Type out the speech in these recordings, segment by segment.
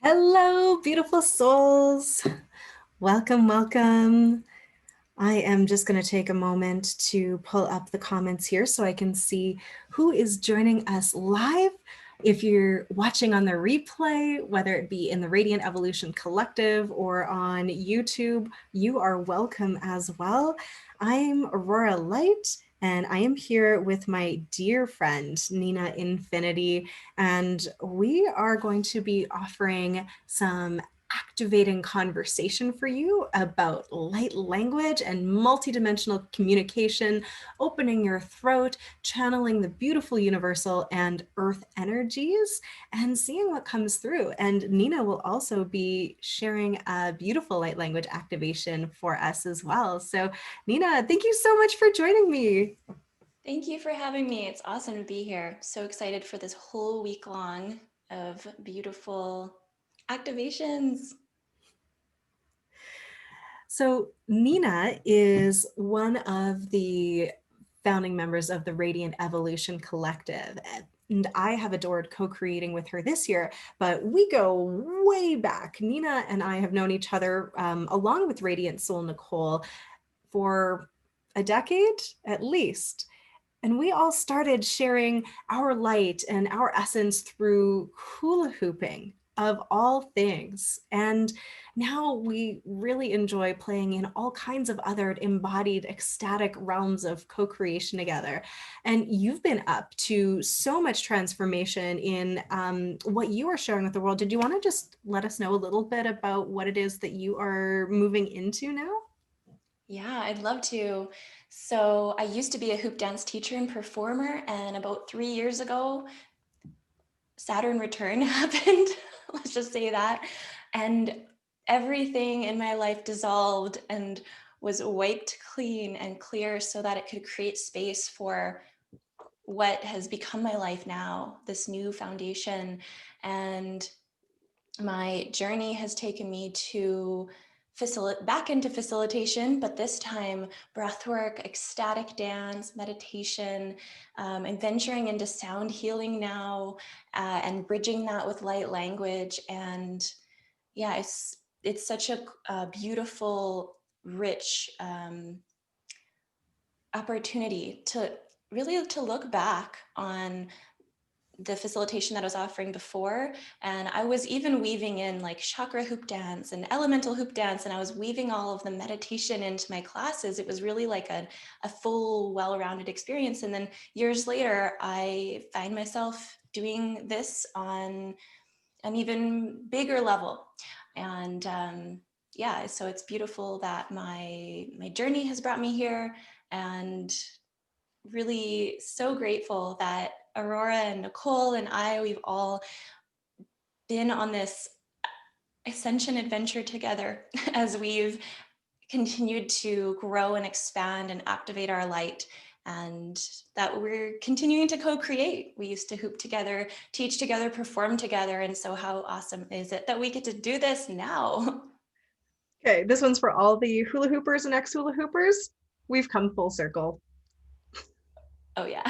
Hello, beautiful souls. Welcome, welcome. I am just going to take a moment to pull up the comments here so I can see who is joining us live. If you're watching on the replay, whether it be in the Radiant Evolution Collective or on YouTube, you are welcome as well. I'm Aurora Light, and I am here with my dear friend, Nina Infinity, and we are going to be offering some activating conversation for you about light language and multidimensional communication, opening your throat, channeling the beautiful universal and earth energies, and seeing what comes through. And Nina will also be sharing a beautiful light language activation for us as well. So Nina, thank you so much for joining me. Thank you for having me. It's awesome to be here. So excited for this whole week long of beautiful activations. So Nina is one of the founding members of the Radiant Evolution Collective. And I have adored co-creating with her this year, but we go way back. Nina and I have known each other along with Radiant Soul Nicole for a decade at least. And we all started sharing our light and our essence through hula hooping of all things. And now we really enjoy playing in all kinds of other embodied ecstatic realms of co-creation together. And you've been up to so much transformation in what you are sharing with the world. Did you want to just let us know a little bit about what it is that you are moving into now? Yeah, I'd love to. So I used to be a hoop dance teacher and performer, and about 3 years ago, Saturn return happened. Let's just say that. And everything in my life dissolved and was wiped clean and clear so that it could create space for what has become my life now, this new foundation. And my journey has taken me to back into facilitation, but this time breathwork, ecstatic dance, meditation, and venturing into sound healing now, and bridging that with light language. And yeah, it's such a beautiful, rich opportunity to really to look back on the facilitation that I was offering before. And I was even weaving in like chakra hoop dance and elemental hoop dance. And I was weaving all of the meditation into my classes. It was really like a full, well-rounded experience. And then years later, I find myself doing this on an even bigger level. And yeah, so it's beautiful that my journey has brought me here, and really so grateful that Aurora and Nicole and we've all been on this ascension adventure together as we've continued to grow and expand and activate our light, and that we're continuing to co-create. We used to hoop together, teach together, perform together. And so how awesome is it that we get to do this now? Okay, this one's for all the hula hoopers and ex-hula hoopers. We've come full circle. Oh yeah.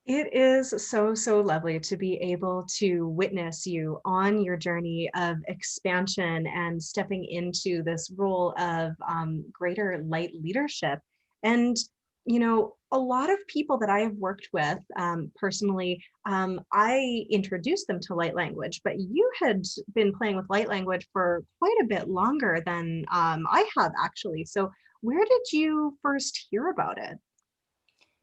It is so, so lovely to be able to witness you on your journey of expansion and stepping into this role of greater light leadership. And, a lot of people that I have worked with personally, I introduced them to light language, but you had been playing with light language for quite a bit longer than I have actually. So, where did you first hear about it?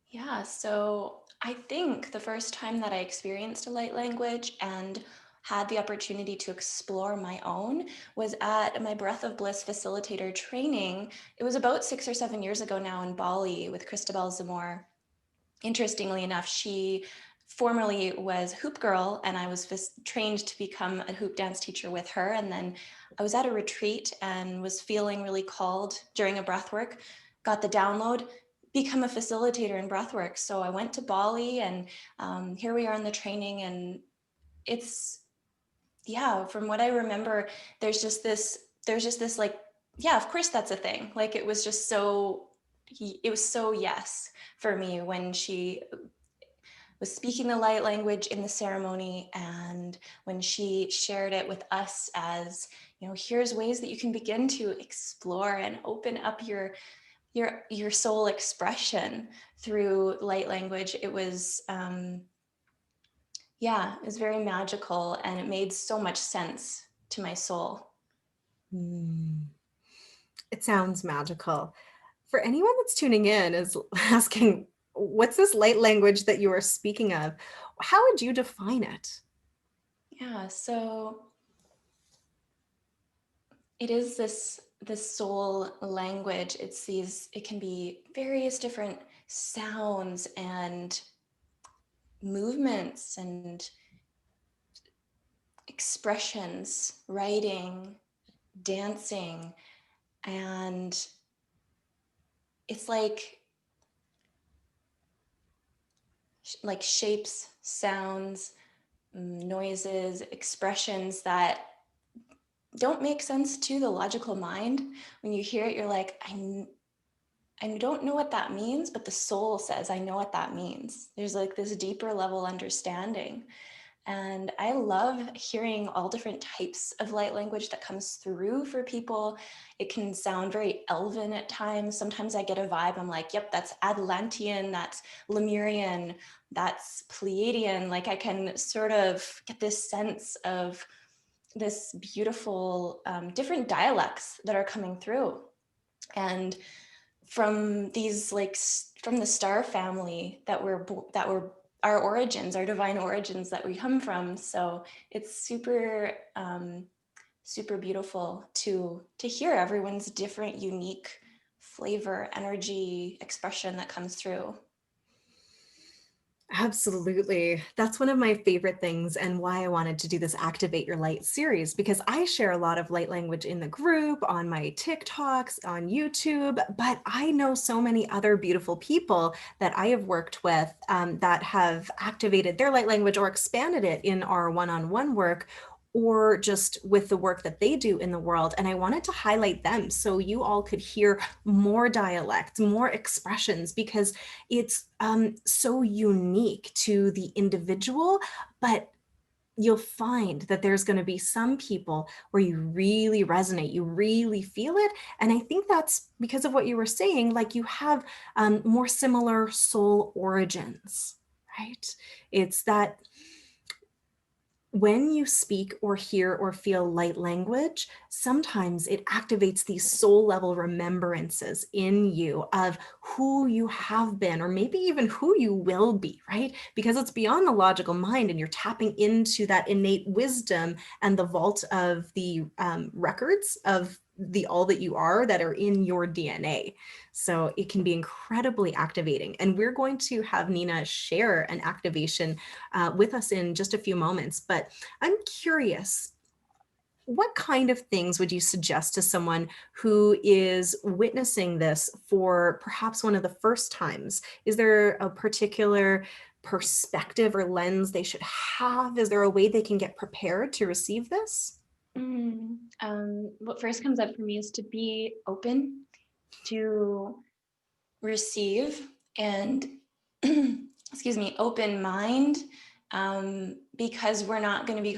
Yeah, so I think the first time that I experienced a light language and had the opportunity to explore my own was at my Breath of Bliss facilitator training. It was about 6 or 7 years ago now in Bali with Christabel Zamor. Interestingly enough, she formerly was hoop girl, and I was trained to become a hoop dance teacher with her. And then I was at a retreat and was feeling really called during a breath work, got the download, become a facilitator in breathwork. So I went to Bali, and here we are in the training. And it's, yeah, from what I remember, there's just this like, yeah, of course that's a thing. Like it was so yes for me when she was speaking the light language in the ceremony, and when she shared it with us as, here's ways that you can begin to explore and open up your soul expression through light language, it was it was very magical, and it made so much sense to my soul. It sounds magical. For anyone that's tuning in is asking, what's this light language that you are speaking of? How would you define it? Yeah, so it is this soul language. It can be various different sounds and movements and expressions, writing, dancing, and it's like shapes, sounds, noises, expressions that don't make sense to the logical mind. When you hear it, you're like, I don't know what that means, but the soul says, I know what that means. There's like this deeper level understanding. And I love hearing all different types of light language that comes through for people. It can sound very elven at times. Sometimes I get a vibe, I'm like, yep, that's Atlantean, that's Lemurian, that's Pleiadian. Like I can sort of get this sense of this beautiful different dialects that are coming through. And from these from the star family that were our origins, our divine origins that we come from. So it's super beautiful to hear everyone's different, unique flavor, energy, expression that comes through. Absolutely. That's one of my favorite things and why I wanted to do this Activate Your Light series, because I share a lot of light language in the group, on my TikToks, on YouTube, but I know so many other beautiful people that I have worked with that have activated their light language or expanded it in our one-on-one work, or just with the work that they do in the world. And I wanted to highlight them so you all could hear more dialects, more expressions, because it's so unique to the individual, but you'll find that there's going to be some people where you really resonate, you really feel it. And I think that's because of what you were saying, like you have more similar soul origins, right? It's that when you speak or hear or feel light language, sometimes it activates these soul level remembrances in you of who you have been, or maybe even who you will be, right? Because it's beyond the logical mind and you're tapping into that innate wisdom and the vault of the records of the all that you are that are in your DNA. So it can be incredibly activating. And we're going to have Nina share an activation with us in just a few moments. But I'm curious, what kind of things would you suggest to someone who is witnessing this for perhaps one of the first times? Is there a particular perspective or lens they should have? Is there a way they can get prepared to receive this? What first comes up for me is to be open to receive and excuse me, open mind, because we're not going to be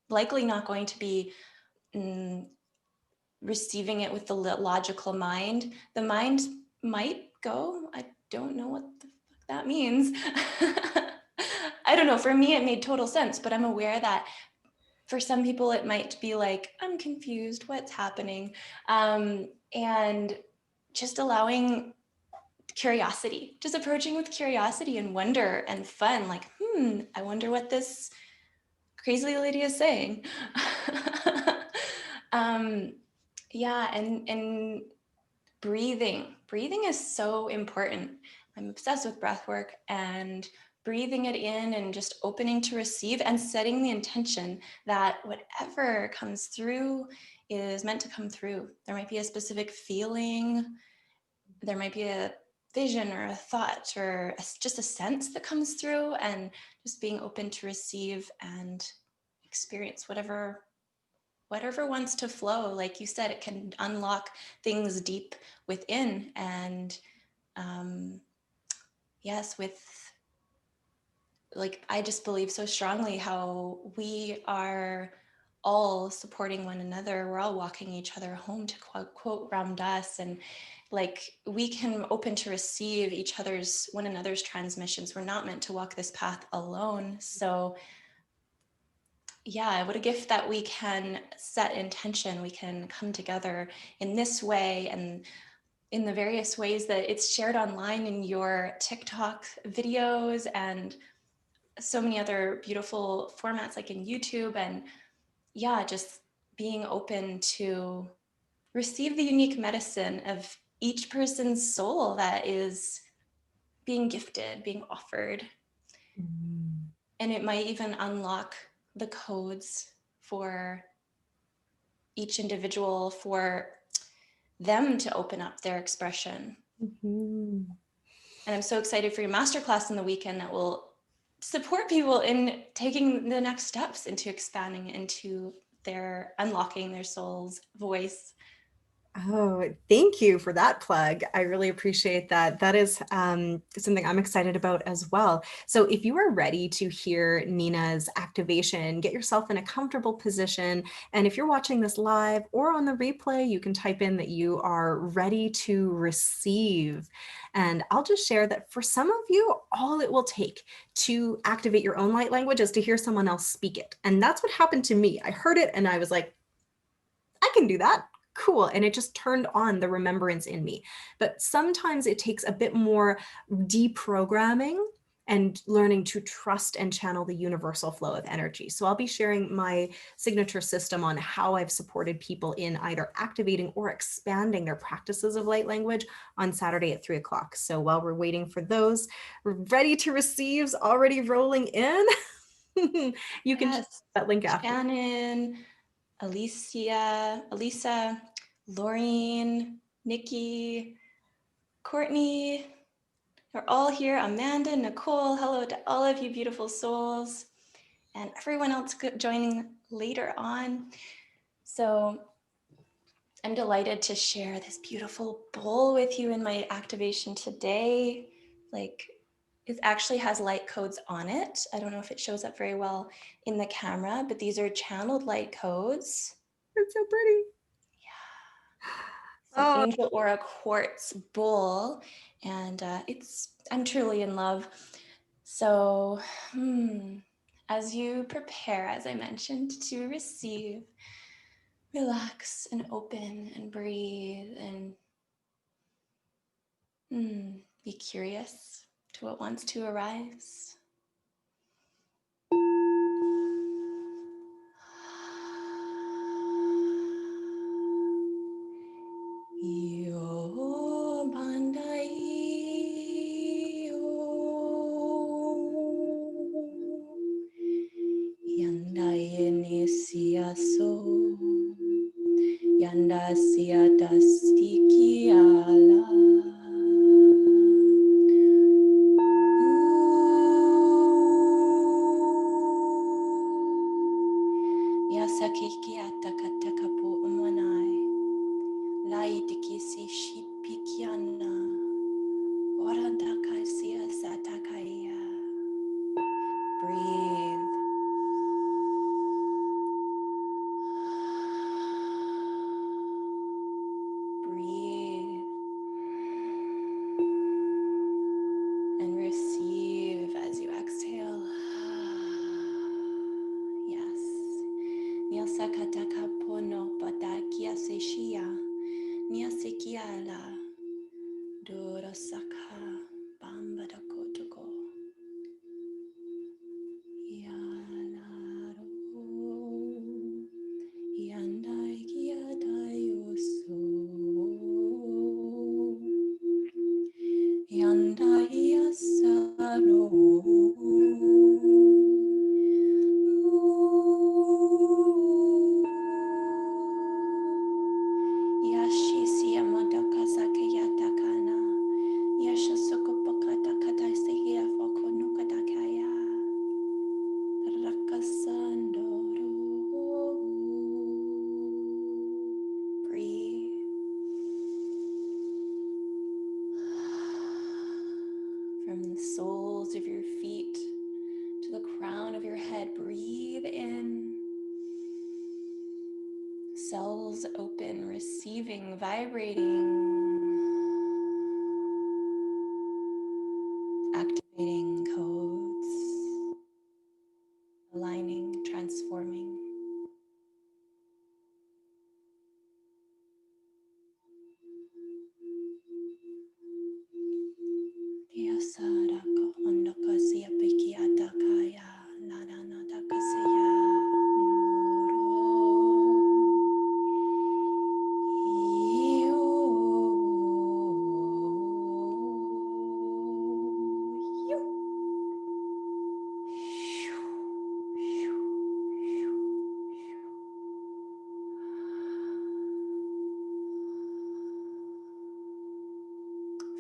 likely not going to be receiving it with the logical mind. The mind might go, I don't know what the fuck that means. I don't know. For me, it made total sense, but I'm aware that for some people, it might be like, I'm confused, what's happening? And just allowing curiosity, just approaching with curiosity and wonder and fun, like, I wonder what this crazy lady is saying. And breathing is so important. I'm obsessed with breath work, and breathing it in and just opening to receive and setting the intention that whatever comes through is meant to come through. There might be a specific feeling, there might be a vision or a thought or just a sense that comes through, and just being open to receive and experience whatever wants to flow. Like you said, it can unlock things deep within. And yes, with like, I just believe so strongly how we are all supporting one another. We're all walking each other home, to quote Ram Dass, and like, we can open to receive one another's transmissions. We're not meant to walk this path alone. So yeah, what a gift that we can set intention. We can come together in this way, and in the various ways that it's shared online in your TikTok videos and so many other beautiful formats like in YouTube. And yeah, just being open to receive the unique medicine of each person's soul that is being gifted, being offered. Mm. And it might even unlock the codes for each individual, for them to open up their expression. Mhm. And I'm so excited for your masterclass in the weekend that will support people in taking the next steps into expanding into their unlocking their soul's voice. Oh, thank you for that plug. I really appreciate that. That is something I'm excited about as well. So, if you are ready to hear Nina's activation, get yourself in a comfortable position. And if you're watching this live or on the replay, you can type in that you are ready to receive. And I'll just share that for some of you, all it will take to activate your own light language is to hear someone else speak it. And that's what happened to me. I heard it and I was like, I can do that. Cool. And it just turned on the remembrance in me. But sometimes it takes a bit more deprogramming and learning to trust and channel the universal flow of energy. So I'll be sharing my signature system on how I've supported people in either activating or expanding their practices of light language on Saturday at 3 o'clock. So while we're waiting for those, ready to receive's already rolling in. You can check Yes. that link after. Shannon, Elisa, Laureen, Nikki, Courtney, are all here. Amanda, Nicole, hello to all of you beautiful souls, and everyone else joining later on. So I'm delighted to share this beautiful bowl with you in my activation today. Like, it actually has light codes on it. I don't know if it shows up very well in the camera, but these are channeled light codes. It's so pretty. It's an Oh, angel aura quartz bowl, and I'm truly in love. So, as you prepare, as I mentioned, to receive, relax and open and breathe and be curious to what wants to arise. Yo bandai yo yandai enia so yanda sia dastiki ala yasakiki atakataka po umanai laitiki si shipikiana orandaka sia satakaya. Breathe. Breathe and receive as you exhale. Yes. Nyasakataka pono patakia seshia. Nyasekiala. Dorosaka. Bamba dakotoko. Yalaro. Yandai kiadai oso. Yandai asano. Yashisi yamadaka sakeyatakana. hands open, receiving, vibrating, activating codes, aligning, transforming.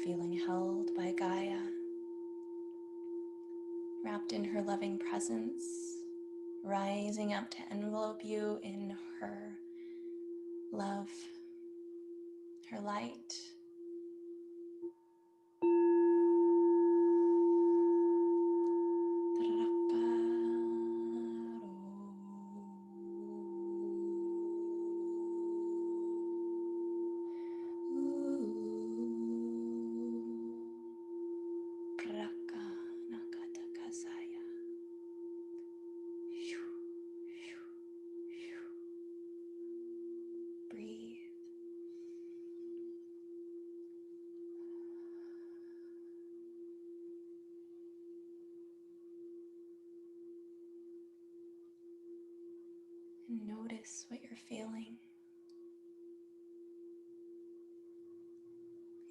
Feeling held by Gaia, wrapped in her loving presence, rising up to envelop you in her love, her light. Breathe. And notice what you're feeling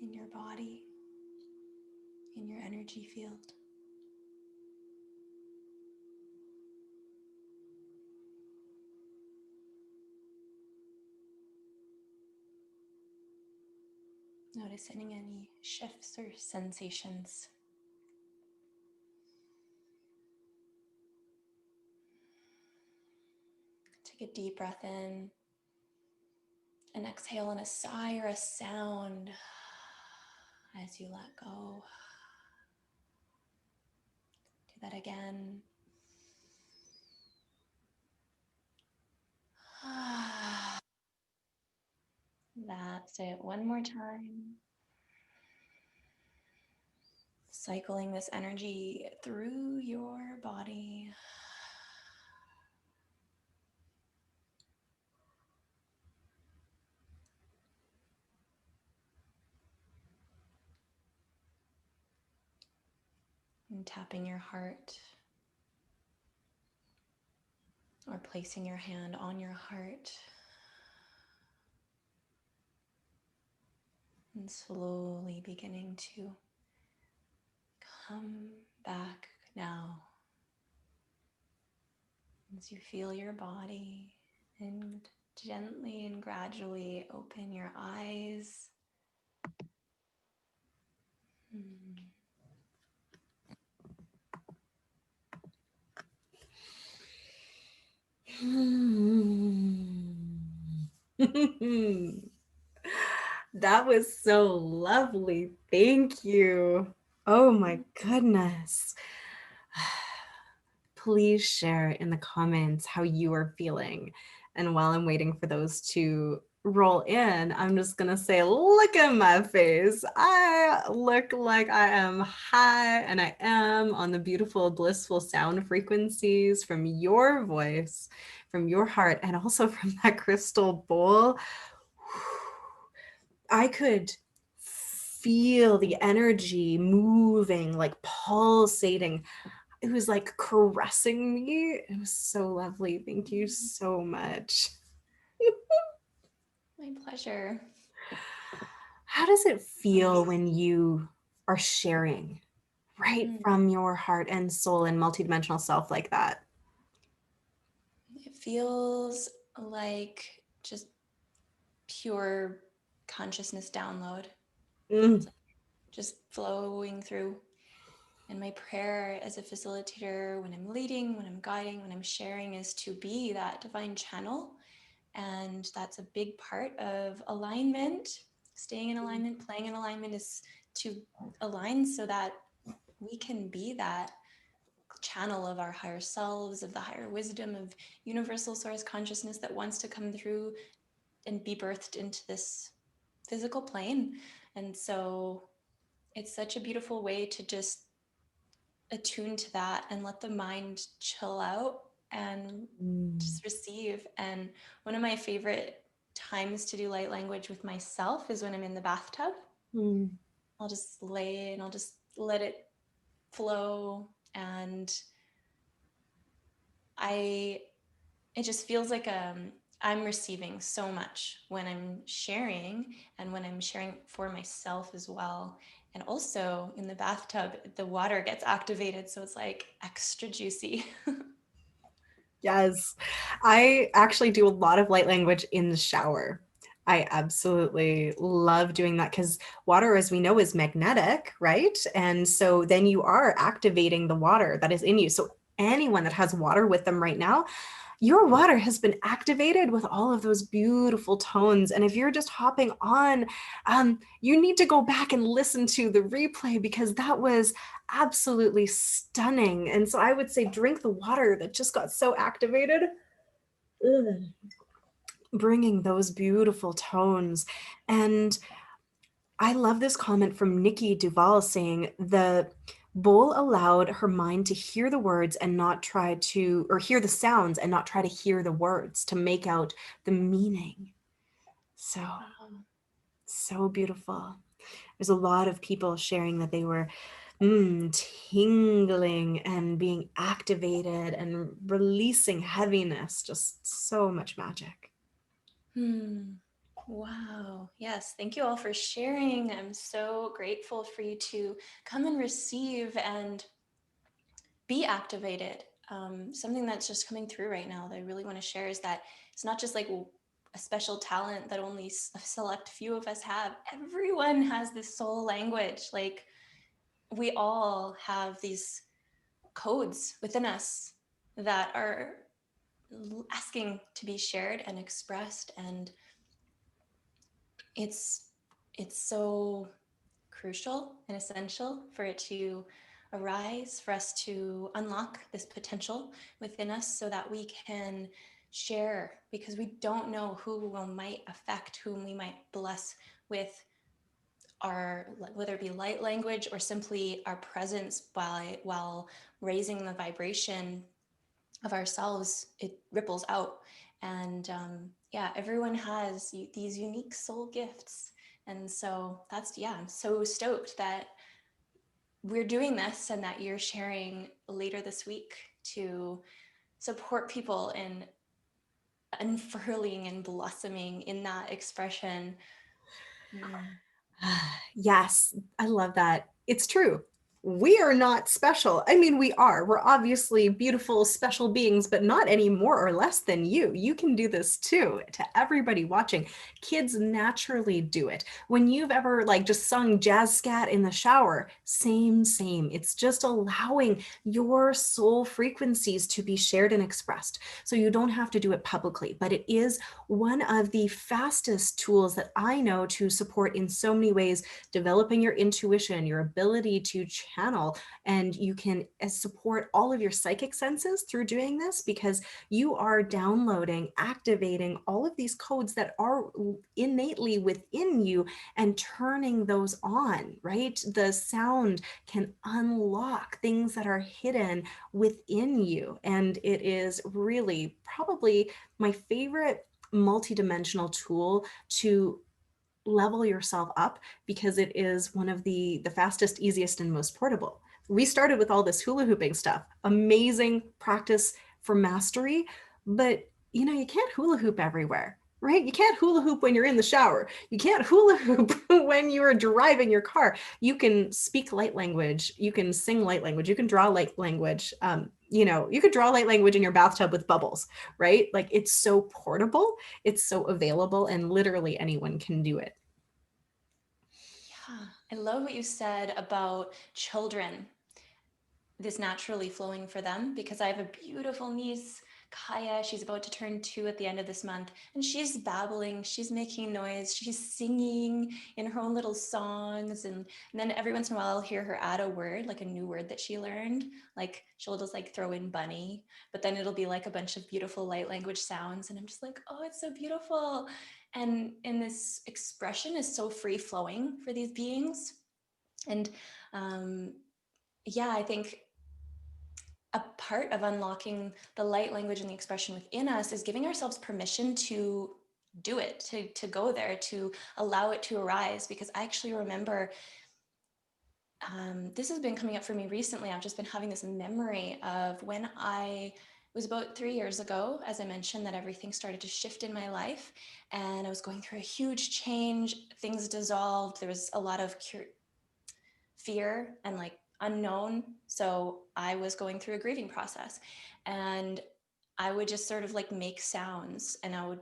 in your body, in your energy field. Noticing any shifts or sensations. Take a deep breath in and exhale in a sigh or a sound as you let go. Do that again. That's it. One more time. Cycling this energy through your body. And tapping your heart or placing your hand on your heart. And slowly beginning to come back now as you feel your body and gently and gradually open your eyes. That was so lovely. Thank you. Oh my goodness. Please share in the comments how you are feeling. And while I'm waiting for those to roll in, I'm just going to say, look at my face. I look like I am high, and I am on the beautiful, blissful sound frequencies from your voice, from your heart, and also from that crystal bowl. I could feel the energy moving, like pulsating. It was like caressing me. It was so lovely. Thank you so much. My pleasure. How does it feel when you are sharing right from your heart and soul and multidimensional self like that? It feels like just pure consciousness download. It's like just flowing through. And my prayer as a facilitator, when I'm leading, when I'm guiding, when I'm sharing, is to be that divine channel. And that's a big part of alignment. Staying in alignment, playing in alignment is to align so that we can be that channel of our higher selves, of the higher wisdom, of universal source consciousness that wants to come through and be birthed into this physical plane. And so it's such a beautiful way to just attune to that and let the mind chill out and Mm, just receive. And one of my favorite times to do light language with myself is when I'm in the bathtub. mm, I'll just lay and I'll just let it flow. And I, it just feels like I'm receiving so much when I'm sharing and when I'm sharing for myself as well. And also in the bathtub, the water gets activated. So it's like extra juicy. yes. I actually do a lot of light language in the shower. I absolutely love doing that because water, as we know, is magnetic, right? And so then you are activating the water that is in you. So anyone that has water with them right now, your water has been activated with all of those beautiful tones. And if you're just hopping on, you need to go back and listen to the replay because that was absolutely stunning. And so I would say drink the water that just got so activated. Ugh. Bringing those beautiful tones. And I love this comment from Nikki Duval saying the bowl allowed her mind to hear the words and not try to, or hear the sounds and not try to hear the words to make out the meaning. So, Wow. so beautiful. There's a lot of people sharing that they were tingling and being activated and releasing heaviness. Just so much magic. Hmm. Wow. Yes. Thank you all for sharing. I'm so grateful for you to come and receive and be activated. Something that's just coming through right now that I really want to share is that it's not just like a special talent that only a select few of us have. Everyone has this soul language. Like we all have these codes within us that are asking to be shared and expressed. And it's it's so crucial and essential for it to arise, for us to unlock this potential within us so that we can share, because we don't know who will might affect, whom we might bless with our, whether it be light language or simply our presence while raising the vibration of ourselves. It ripples out. And yeah, everyone has these unique soul gifts. And so that's, yeah, I'm so stoked that we're doing this and that you're sharing later this week to support people in unfurling and blossoming in that expression. Mm. Yes, I love that. It's true. We are not special. I mean, we are. We're obviously beautiful, special beings, but not any more or less than you. You can do this too. To everybody watching, kids naturally do it. When you've ever like just sung jazz scat in the shower, same, same. It's just allowing your soul frequencies to be shared and expressed. So you don't have to do it publicly, but it is one of the fastest tools that I know to support in so many ways developing your intuition, your ability to channel, and you can support all of your psychic senses through doing this because you are downloading, activating all of these codes that are innately within you and turning those on, right? The sound can unlock things that are hidden within you. And it is really probably my favorite multidimensional tool to level yourself up because it is one of the fastest, easiest, and most portable. We started with all this hula hooping stuff, amazing practice for mastery, but you know, you can't hula hoop everywhere, right? You can't hula hoop when you're in the shower. You can't hula hoop when you're driving your car. You can speak light language, you can sing light language, you can draw light language. You know, you could draw light language in your bathtub with bubbles, right? Like it's so portable, it's so available, and literally anyone can do it. Yeah, I love what you said about children, this naturally flowing for them, because I have a beautiful niece, Kaya. She's about to turn 2 at the end of this month, and she's babbling, she's making noise, she's singing in her own little songs. And then every once in a while, I'll hear her add a word, like a new word that she learned. Like she'll just like throw in bunny, but then it'll be like a bunch of beautiful light language sounds. And I'm just like, oh, it's so beautiful. And this expression is so free flowing for these beings. And yeah, I think a part of unlocking the light language and the expression within us is giving ourselves permission to do it, to go there, to allow it to arise. Because I actually remember, this has been coming up for me recently. I've just been having this memory of when it was about 3 years ago, as I mentioned, that everything started to shift in my life. And I was going through a huge change. Things dissolved. There was a lot of fear and like unknown. So I was going through a grieving process, and I would just sort of like make sounds, and I would,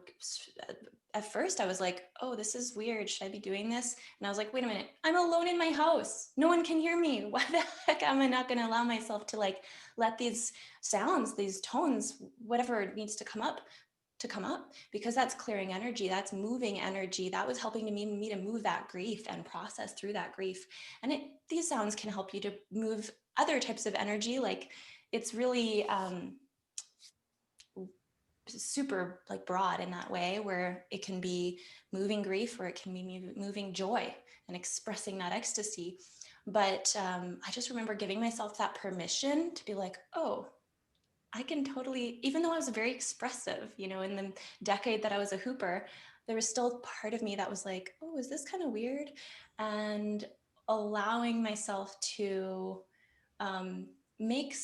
at first I was like, oh, this is weird. Should I be doing this? And I was like, wait a minute, I'm alone in my house. No one can hear me. Why the heck am I not going to allow myself to like let these sounds, these tones, whatever needs to come up, because that's clearing energy, that's moving energy. That was helping me to move that grief and process through that grief. And these sounds can help you to move other types of energy. Like, it's really super like broad in that way, where it can be moving grief, or it can be moving joy and expressing that ecstasy. But I just remember giving myself that permission to be like, oh, I can totally, even though I was very expressive, in the decade that I was a hooper, there was still part of me that was like, oh, is this kind of weird? And allowing myself to um, make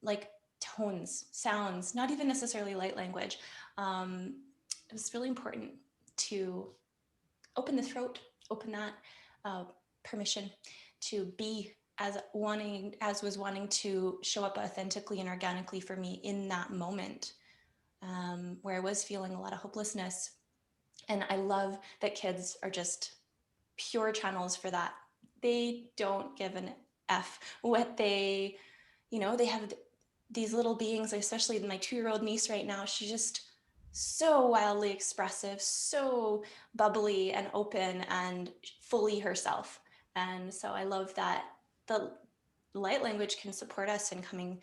like tones, sounds, not even necessarily light language. It was really important to open the throat, open that permission to be as was wanting to show up authentically and organically for me in that moment, where I was feeling a lot of hopelessness. And I love that kids are just pure channels for that. They don't give an F what they have these little beings, especially my 2-year-old niece right now. She's just so wildly expressive, so bubbly and open and fully herself. And so I love that the light language can support us in coming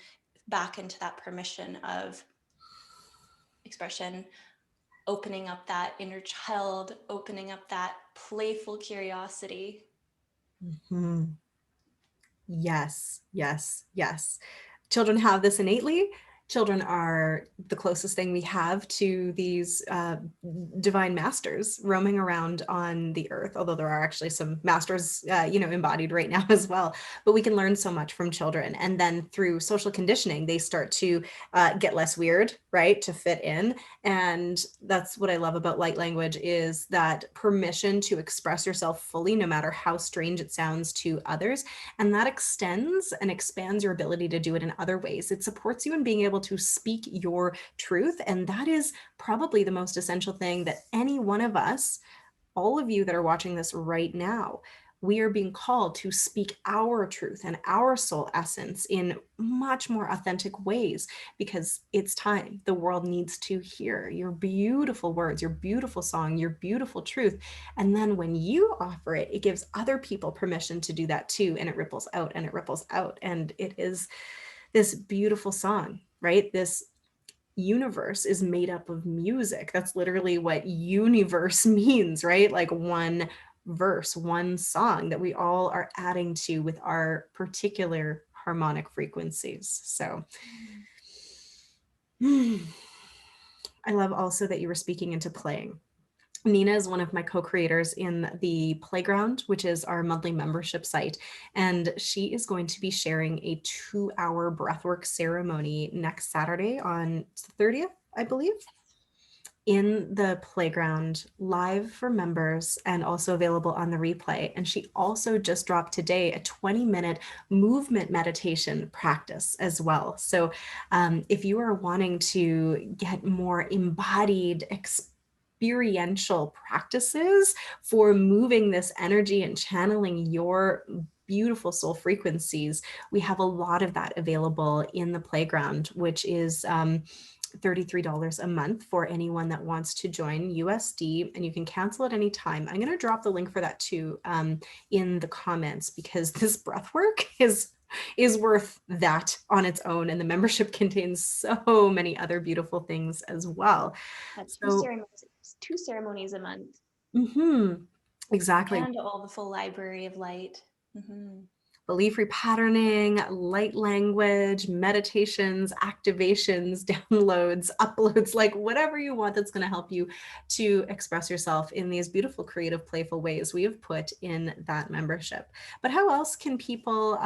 back into that permission of expression, opening up that inner child, opening up that playful curiosity. Mhm. Yes, yes, yes. Children have this innately. Children are the closest thing we have to these divine masters roaming around on the earth, although there are actually some masters, embodied right now as well. But we can learn so much from children. And then through social conditioning, they start to get less weird, right, to fit in. And that's what I love about light language, is that permission to express yourself fully, no matter how strange it sounds to others. And that extends and expands your ability to do it in other ways. It supports you in being able to speak your truth. And that is probably the most essential thing that any one of us, all of you that are watching this right now, we are being called to speak our truth and our soul essence in much more authentic ways, because it's time. The world needs to hear your beautiful words, your beautiful song, your beautiful truth. And then when you offer it, it gives other people permission to do that too. And it ripples out and it ripples out. And it is this beautiful song, right? This universe is made up of music. That's literally what universe means, right? Like one verse, one song that we all are adding to with our particular harmonic frequencies. So I love also that you were speaking into playing. Nina is one of my co-creators in the Playground, which is our monthly membership site. And she is going to be sharing a 2-hour breathwork ceremony next Saturday on the 30th, I believe, in the Playground, live for members and also available on the replay. And she also just dropped today a 20-minute movement meditation practice as well. So if you are wanting to get more embodied experiential practices for moving this energy and channeling your beautiful soul frequencies, we have a lot of that available in the Playground, which is $33 a month for anyone that wants to join USD, and you can cancel at any time. I'm going to drop the link for that too in the comments, because this breath work is worth that on its own, and the membership contains so many other beautiful things as well. That's two So ceremonies. 2 ceremonies a month. Mm-hmm. Exactly. And all the full library of light. Mm-hmm. Belief repatterning, light language, meditations, activations, downloads, uploads, like whatever you want that's going to help you to express yourself in these beautiful, creative, playful ways we have put in that membership. But how else can people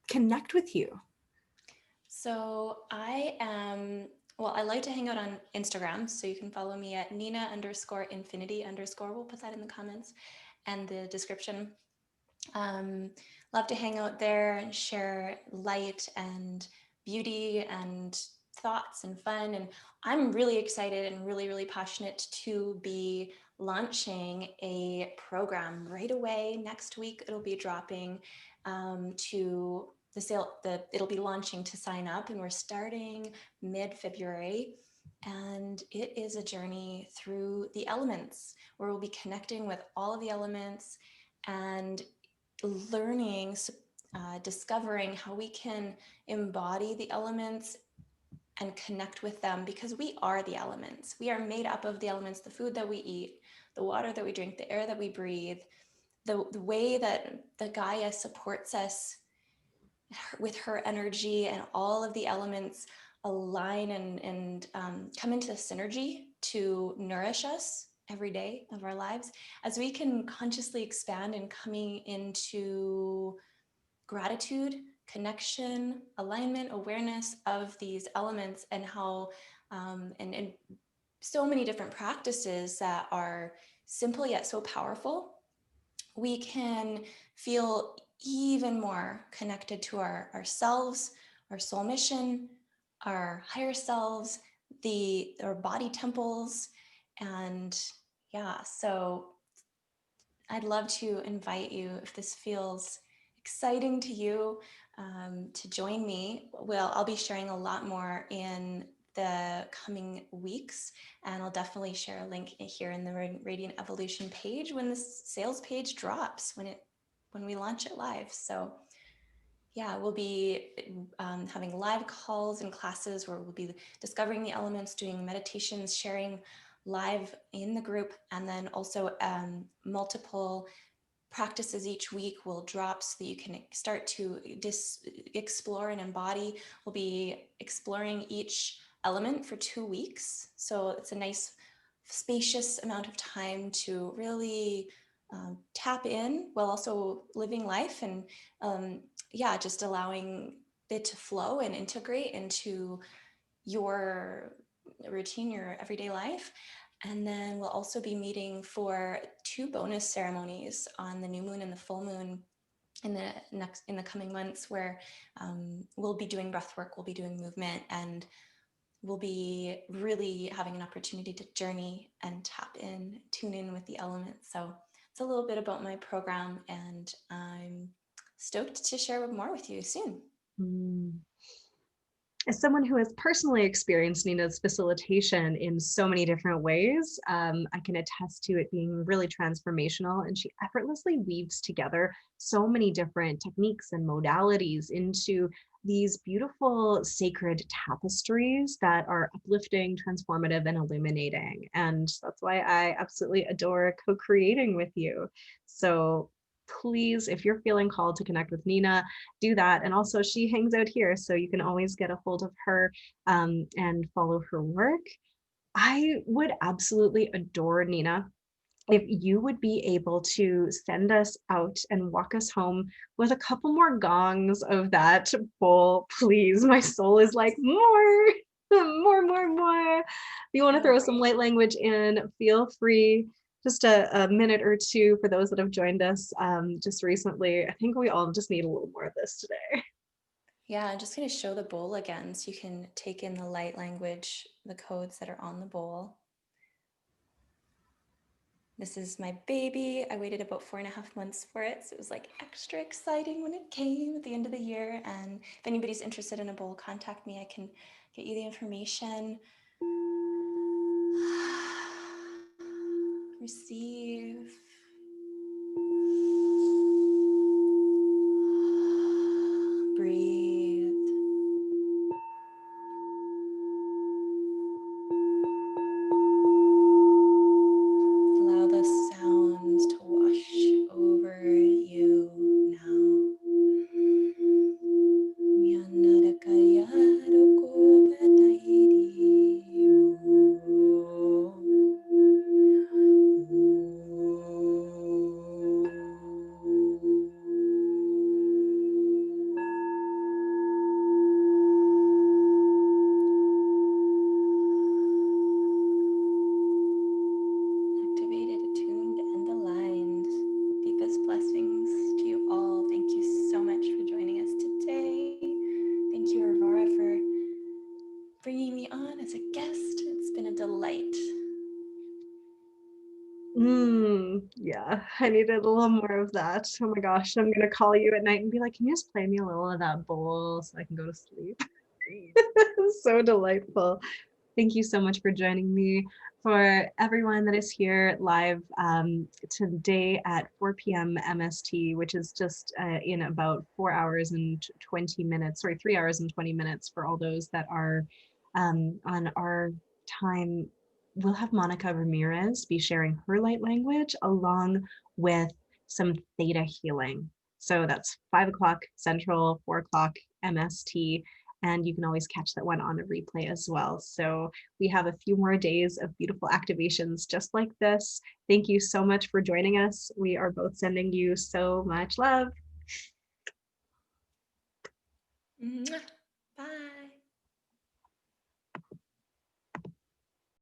connect with you? So I like to hang out on Instagram. So you can follow me at Nina_infinity_. We'll put that in the comments and the description. Love to hang out there and share light and beauty and thoughts and fun. And I'm really excited and really, really passionate to be launching a program right away. Next week, it'll be dropping to the sale. It'll be launching to sign up, and we're starting mid-February. And it is a journey through the elements where we'll be connecting with all of the elements and learning, discovering how we can embody the elements and connect with them, because we are the elements. We are made up of the elements, the food that we eat, the water that we drink, the air that we breathe, the way that the Gaia supports us with her energy, and all of the elements align and come into synergy to nourish us every day of our lives, as we can consciously expand and coming into gratitude, connection, alignment, awareness of these elements, and how and so many different practices that are simple yet so powerful. We can feel even more connected to ourselves, our soul mission, our higher selves, our body temples. And yeah, so I'd love to invite you, if this feels exciting to you, to join me. Well, I'll be sharing a lot more in the coming weeks, and I'll definitely share a link here in the Radiant Evolution page when the sales page drops, when we launch it live. So yeah, we'll be having live calls and classes where we'll be discovering the elements, doing meditations, sharing live in the group, and then also multiple practices each week will drop so that you can start to explore and embody. We'll be exploring each element for 2 weeks. So it's a nice spacious amount of time to really tap in while also living life, and yeah, just allowing it to flow and integrate into your routine, your everyday life. And then we'll also be meeting for 2 bonus ceremonies on the new moon and the full moon in the coming months, where we'll be doing breath work, we'll be doing movement, and we'll be really having an opportunity to journey and tap in, tune in with the elements. So it's a little bit about my program, and I'm stoked to share more with you soon. Mm. As someone who has personally experienced Nina's facilitation in so many different ways, I can attest to it being really transformational. And she effortlessly weaves together so many different techniques and modalities into these beautiful sacred tapestries that are uplifting, transformative, and illuminating. And that's why I absolutely adore co-creating with you. So please, if you're feeling called to connect with Nina, do that. And also, she hangs out here, so you can always get a hold of her and follow her work. I would absolutely adore, Nina, if you would be able to send us out and walk us home with a couple more gongs of that bowl, please. My soul is like, more, more. If you want to Oh, throw some great. light language in, feel free. Just a minute or two for those that have joined us just recently. I think we all just need a little more of this today. Yeah, I'm just going to show the bowl again so you can take in the light language, the codes that are on the bowl. This is my baby. I waited about 4.5 months for it, so it was like extra exciting when it came at the end of the year. And if anybody's interested in a bowl, contact me. I can get you the information. Receive. Breathe. bringing me on as a guest. It's been a delight. Yeah, I needed a little more of that. Oh my gosh, I'm gonna call you at night and be like, can you just play me a little of that bowl so I can go to sleep? So delightful. Thank you so much for joining me. For everyone that is here live today at 4 p.m. MST, which is just in about 4 hours and 20 minutes, sorry, 3 hours and 20 minutes for all those that are on our time. We'll have Monica Ramirez be sharing her light language along with some theta healing. So that's 5 o'clock Central, 4 o'clock MST. And you can always catch that one on a replay as well. So we have a few more days of beautiful activations just like this. Thank you so much for joining us. We are both sending you so much love.